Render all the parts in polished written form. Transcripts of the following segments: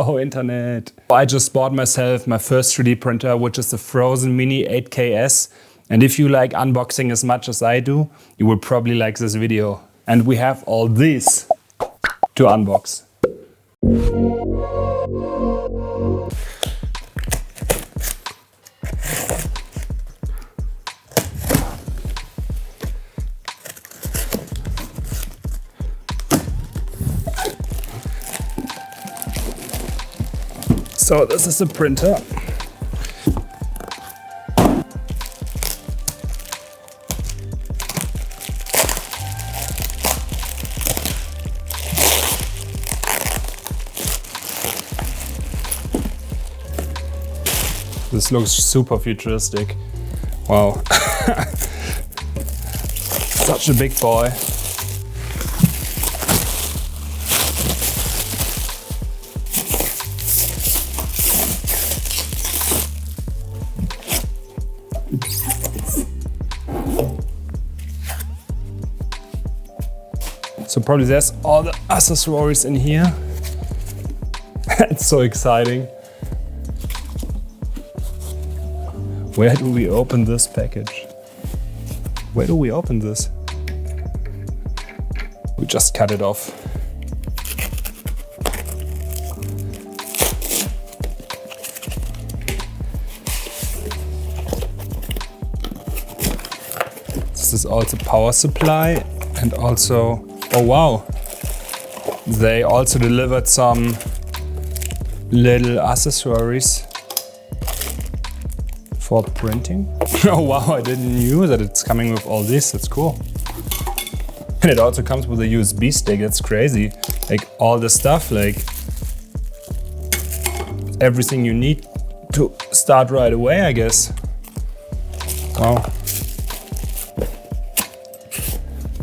Hello internet. I just bought myself my first 3D printer, which is the Phrozen Mini 8KS. And if you like unboxing as much as I do, you will probably like this video. And we have all these to unbox. So this is the printer. This looks super futuristic. Wow. Such a big boy. So probably there's all the accessories in here. It's so exciting. Where do we open this package? Where do we open this? We just cut it off. This is also power supply and also, oh wow, they also delivered some little accessories for printing. Oh wow, I didn't knew that it's coming with all this. That's cool. And it also comes with a USB stick. That's crazy. Like all the stuff, like everything you need to start right away, I guess. Wow.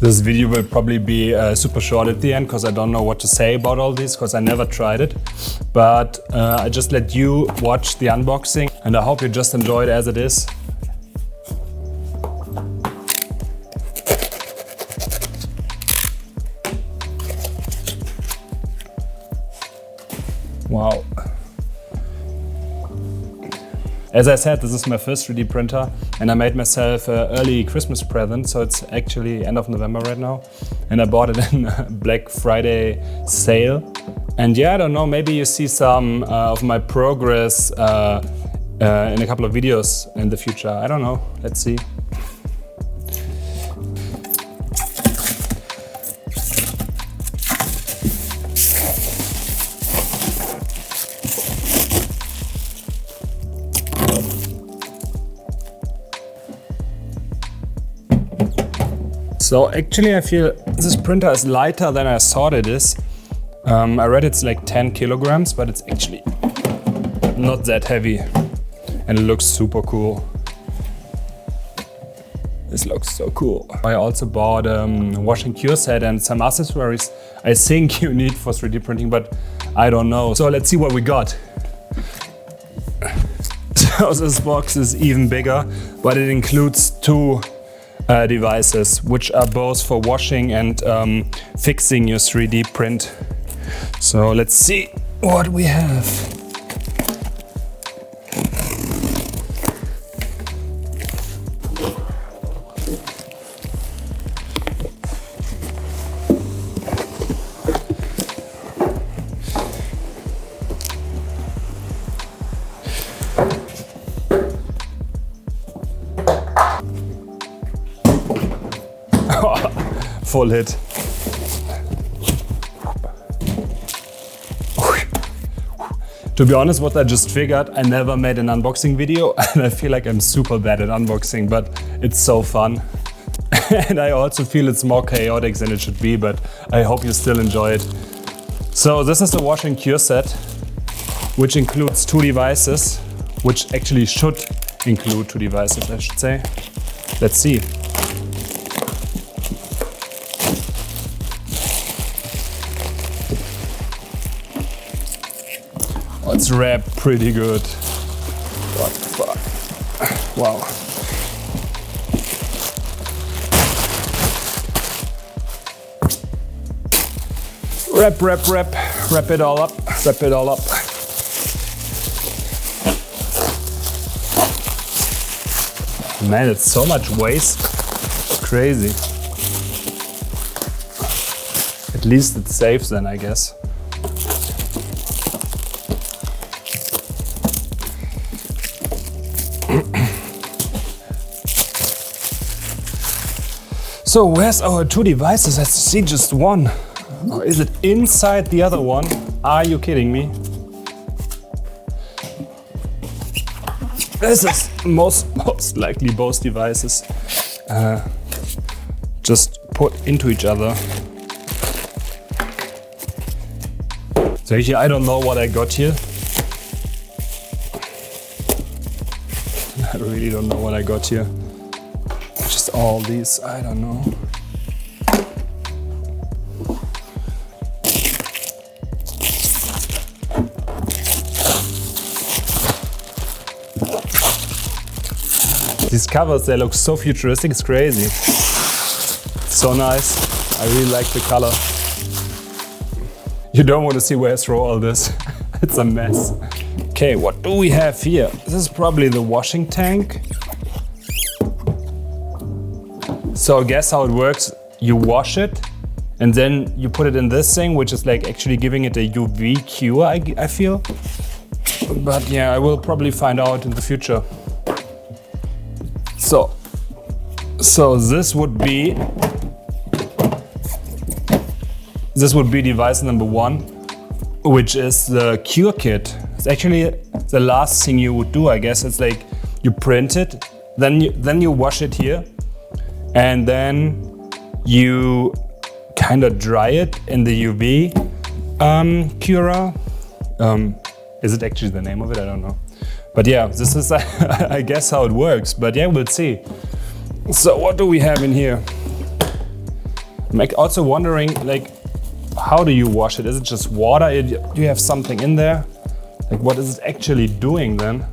This video will probably be super short at the end because I don't know what to say about all this because I never tried it. But I just let you watch the unboxing and I hope you just enjoy it as it is. Wow. As I said, this is my first 3D printer and I made myself an early Christmas present, so it's actually end of November right now. And I bought it in a Black Friday sale. And yeah, I don't know, maybe you see some of my progress in a couple of videos in the future. I don't know, let's see. So actually I feel this printer is lighter than I thought it is. I read it's like 10 kilograms, but it's actually not that heavy. And it looks super cool. This looks so cool. I also bought a wash and cure set and some accessories I think you need for 3D printing, but I don't know. So let's see what we got. So this box is even bigger, but it includes two devices, which are both for washing and fixing your 3D print. So let's see what we have. Full hit. To be honest, what I just figured, I never made an unboxing video and I feel like I'm super bad at unboxing, but it's so fun. And I also feel it's more chaotic than it should be, but I hope you still enjoy it. So this is the wash and cure set, which includes two devices, which actually should include two devices, I should say. Let's see. It's wrapped pretty good. What the fuck? Wow. Wrap it all up, wrap it all up. Man, it's so much waste. Crazy. At least it's safe then, I guess. So where's our two devices? I see just one. Or is it inside the other one? Are you kidding me? This is most likely both devices just put into each other. So here I don't know what I got here. I really don't know what I got here. Just all these, I don't know. These covers, they look so futuristic, it's crazy. So nice. I really like the color. You don't want to see where I throw all this. It's a mess. Okay, what do we have here? This is probably the washing tank. So guess how it works. You wash it and then you put it in this thing, which is like actually giving it a UV cure, I feel. But yeah, I will probably find out in the future. So this would be device number 1, which is the cure kit. It's actually the last thing you would do, I guess. It's like you print it, then you wash it here, and then you kind of dry it in the UV curer. Is it actually the name of it? I don't know. But yeah, this is I guess how it works. But yeah, we'll see. So what do we have in here? I'm also wondering, like, how do you wash it? Is it just water? Do you have something in there? Like, what is it actually doing then?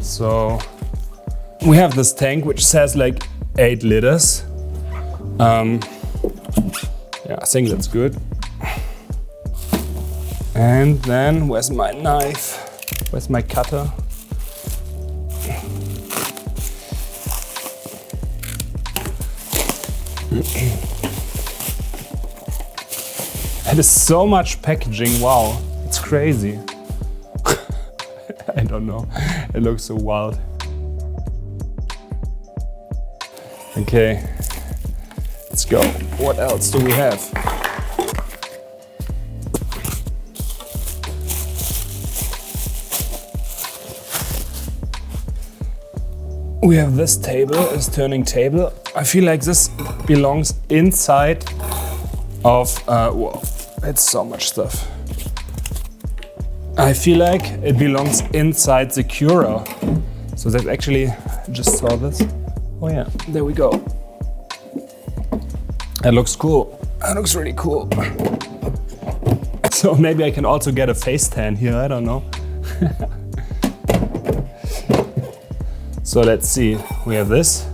So we have this tank which says like 8 liters. Yeah, I think that's good. And then where's my knife? Where's my cutter? It is so much packaging, wow, it's crazy. I don't know, it looks so wild. Okay, let's go. What else do we have? We have this table, this turning table. I feel like this belongs inside of, whoa, it's so much stuff. I feel like it belongs inside the curer. So that's actually, I just saw this. Oh yeah, there we go. That looks cool. That looks really cool. So maybe I can also get a face tan here, I don't know. So let's see, we have this.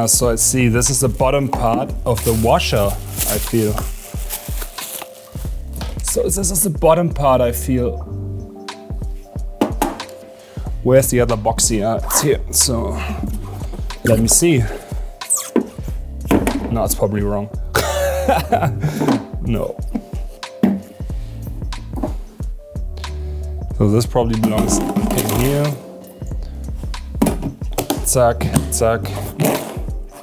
So I see, this is the bottom part of the washer, I feel. So this is the bottom part, I feel. Where's the other box here? It's here, so let me see. No, it's probably wrong. No. So this probably belongs in here. Zack, zack.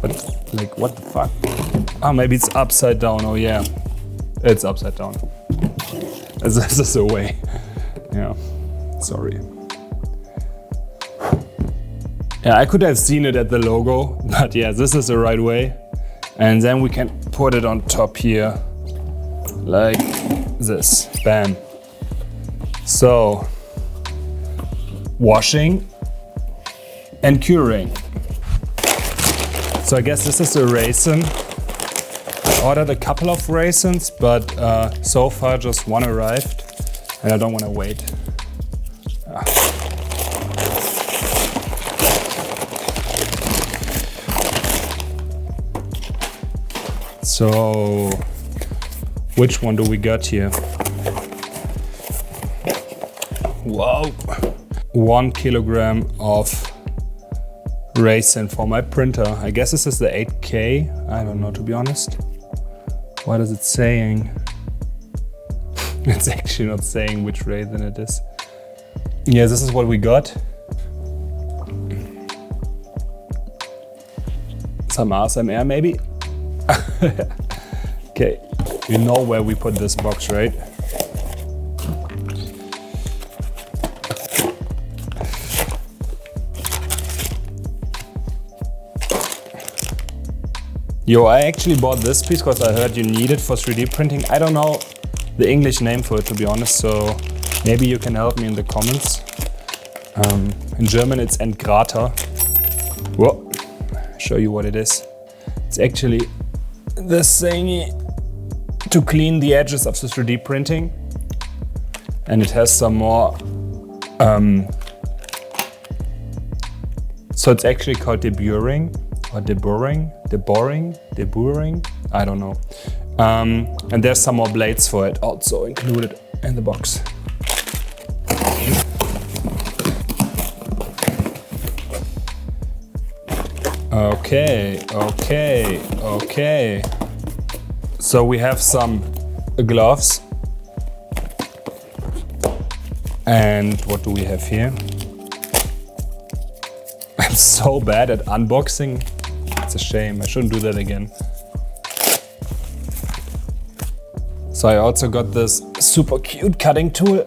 But like, what the fuck? Ah, maybe it's upside down. Oh yeah, it's upside down. This is the way. Yeah, sorry. Yeah, I could have seen it at the logo, but yeah, this is the right way. And then we can put it on top here, like this, bam. So, washing and curing. So I guess this is a raisin. I ordered a couple of raisins, but so far just one arrived, and I don't want to wait. So, which one do we got here? Wow, 1 kilogram of resin for my printer. I guess this is the 8K. I don't know, to be honest. What is it saying? It's actually not saying which resin it is. Yeah, this is what we got. Some ASMR maybe? Okay, you know where we put this box, right? Yo, I actually bought this piece because I heard you need it for 3D printing. I don't know the English name for it, to be honest, so maybe you can help me in the comments. In German it's Endgrater. Whoa, show you what it is. It's actually this thingy to clean the edges of the 3D printing. And it has some more, so it's actually called deburring or deburring, I don't know. And there's some more blades for it also included in the box. Okay. So we have some gloves. And what do we have here? I'm so bad at unboxing. It's a shame, I shouldn't do that again. So I also got this super cute cutting tool.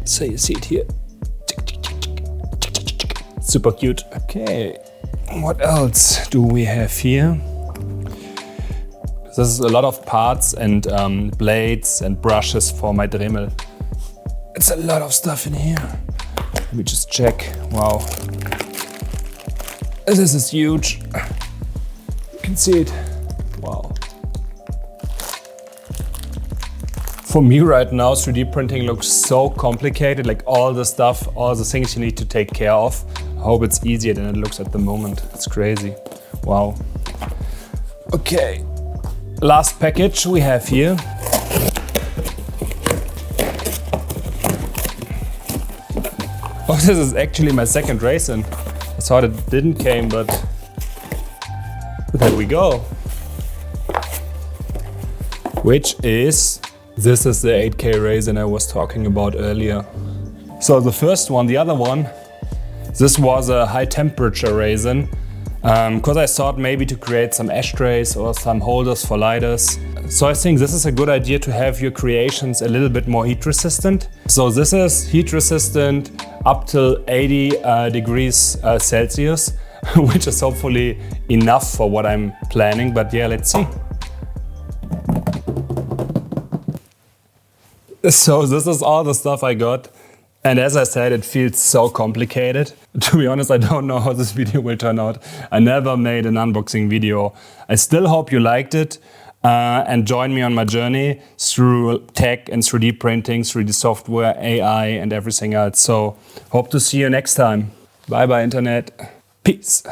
So you see it here. Super cute. Okay, what else do we have here? This is a lot of parts and blades and brushes for my Dremel. It's a lot of stuff in here. Let me just check. Wow. This is huge. You can see it. Wow. For me right now, 3D printing looks so complicated, like all the stuff, all the things you need to take care of. I hope it's easier than it looks at the moment. It's crazy. Wow. Okay. Last package we have here. Oh, this is actually my second resin. I thought it didn't came, but there we go. Which is, this is the 8K resin I was talking about earlier. So the first one, the other one, this was a high temperature resin. Because I thought maybe to create some ashtrays or some holders for lighters. So I think this is a good idea to have your creations a little bit more heat resistant. So this is heat resistant up till 80 degrees Celsius, which is hopefully enough for what I'm planning, but yeah, let's see. So this is all the stuff I got. And as I said, it feels so complicated. To be honest, I don't know how this video will turn out. I never made an unboxing video. I still hope you liked it and join me on my journey through tech and 3D printing, 3D software, AI and everything else. So hope to see you next time. Bye bye internet. Peace.